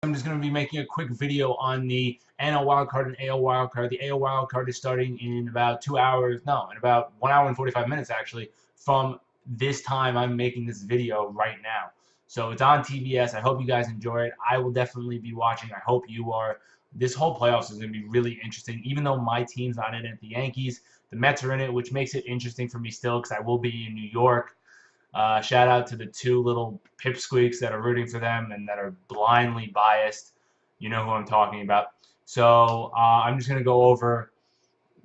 I'm just going to be making a quick video on the NL wildcard and AL wildcard. The AL wildcard is starting in about 2 hours, no, in about 1 hour and 45 minutes actually from this time I'm making this video right now. So it's on TBS. I hope you guys enjoy it. I will definitely be watching. I hope you are. This whole playoffs is going to be really interesting. Even though my team's not in it, the Yankees, the Mets are in it, which makes it interesting for me still because I will be in New York. Shout out to the two little pipsqueaks that are rooting for them and that are blindly biased. You know who I'm talking about. So I'm just going to go over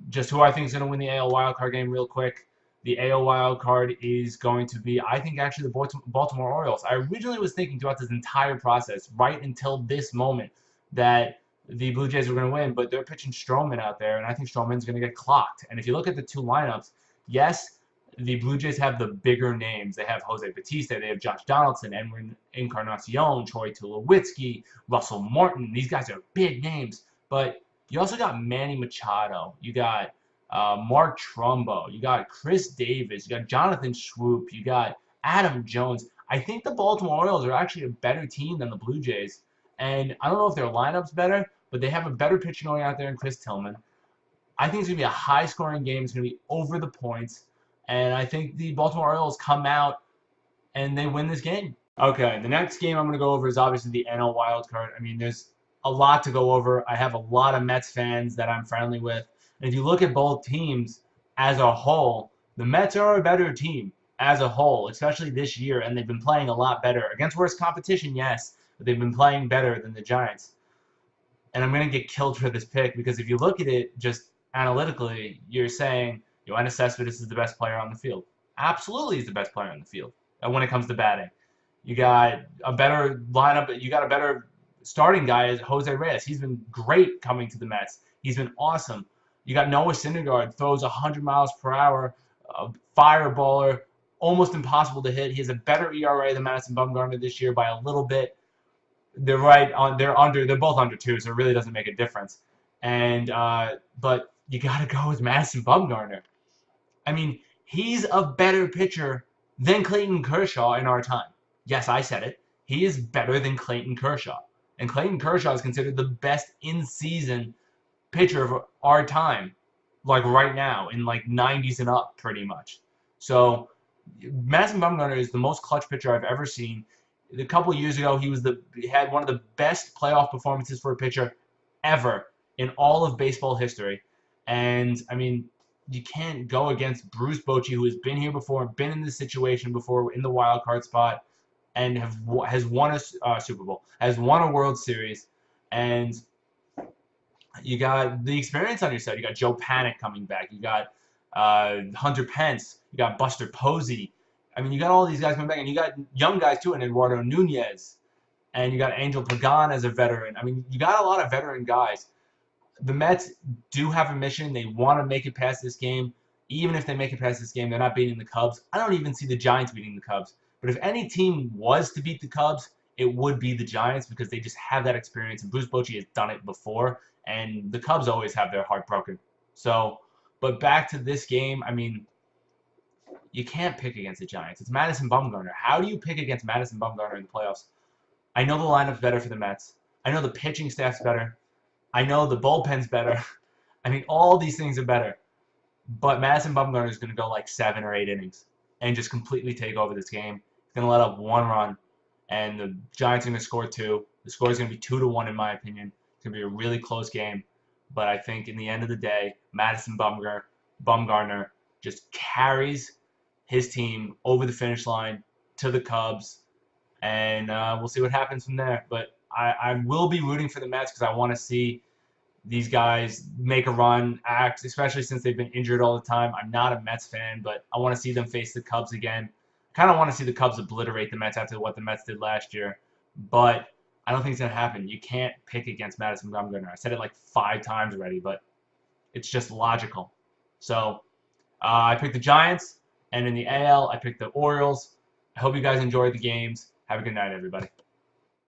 just who I think is going to win the AL wildcard game real quick. The AL wildcard is going to be, I think, actually the Baltimore Orioles. I originally was thinking throughout this entire process, right until this moment, that the Blue Jays were going to win, but they're pitching Stroman out there, and I think Stroman's going to get clocked. And if you look at the two lineups, yes, the Blue Jays have the bigger names. They have Jose Bautista, they have Josh Donaldson, Edwin Encarnacion, Troy Tulowitzki, Russell Martin. These guys are big names. But you also got Manny Machado. You got Mark Trumbo. You got Chris Davis. You got Jonathan Swoop. You got Adam Jones. I think the Baltimore Orioles are actually a better team than the Blue Jays. And I don't know if their lineup's better, but they have a better pitcher going out there in Chris Tillman. I think it's going to be a high-scoring game. It's going to be over the points. And I think the Baltimore Orioles come out and they win this game. Okay, the next game I'm going to go over is obviously the NL wildcard. I mean, there's a lot to go over. I have a lot of Mets fans that I'm friendly with. And if you look at both teams as a whole, the Mets are a better team as a whole, especially this year. And they've been playing a lot better. Against worse competition, yes, but they've been playing better than the Giants. And I'm going to get killed for this pick because if you look at it just analytically, you're saying Yoenis Cespedes is the best player on the field. Absolutely, he's the best player on the field. And when it comes to batting, you got a better lineup. You got a better starting guy as Jose Reyes. He's been great coming to the Mets. He's been awesome. You got Noah Syndergaard, throws 100 miles per hour, a fireballer, almost impossible to hit. He has a better ERA than Madison Bumgarner this year by a little bit. They're right on. They're both under 2, so it really doesn't make a difference. And but you got to go with Madison Bumgarner. I mean, he's a better pitcher than Clayton Kershaw in our time. Yes, I said it. He is better than Clayton Kershaw. And Clayton Kershaw is considered the best in-season pitcher of our time, like right now, in like 90s and up, pretty much. So Madison Bumgarner is the most clutch pitcher I've ever seen. A couple of years ago, he had one of the best playoff performances for a pitcher ever in all of baseball history. And, I mean, you can't go against Bruce Bochy, who has been here before, been in this situation before in the wild card spot, and has won a Super Bowl, has won a World Series, and you got the experience on your side. You got Joe Panic coming back. You got Hunter Pence. You got Buster Posey. I mean, you got all these guys coming back, and you got young guys too, and Eduardo Nunez, and you got Angel Pagan as a veteran. I mean, you got a lot of veteran guys. The Mets do have a mission. They want to make it past this game. Even if they make it past this game, they're not beating the Cubs. I don't even see the Giants beating the Cubs. But if any team was to beat the Cubs, it would be the Giants because they just have that experience. And Bruce Bochy has done it before. And the Cubs always have their heart broken. So, but back to this game, I mean, you can't pick against the Giants. It's Madison Bumgarner. How do you pick against Madison Bumgarner in the playoffs? I know the lineup's better for the Mets. I know the pitching staff's better. I know the bullpen's better. I mean, all these things are better. But Madison Bumgarner is going to go like 7 or 8 innings and just completely take over this game. He's going to let up 1 run, and the Giants are going to score 2. The score is going to be 2-1 in my opinion. It's going to be a really close game. But I think in the end of the day, Madison Bumgarner just carries his team over the finish line to the Cubs, and we'll see what happens from there. But I will be rooting for the Mets because I want to see these guys make a run, especially since they've been injured all the time. I'm not a Mets fan, but I want to see them face the Cubs again. I kind of want to see the Cubs obliterate the Mets after what the Mets did last year, but I don't think it's going to happen. You can't pick against Madison Bumgarner. I said it like 5 times already, but it's just logical. So I picked the Giants, and in the AL, I picked the Orioles. I hope you guys enjoyed the games. Have a good night, everybody.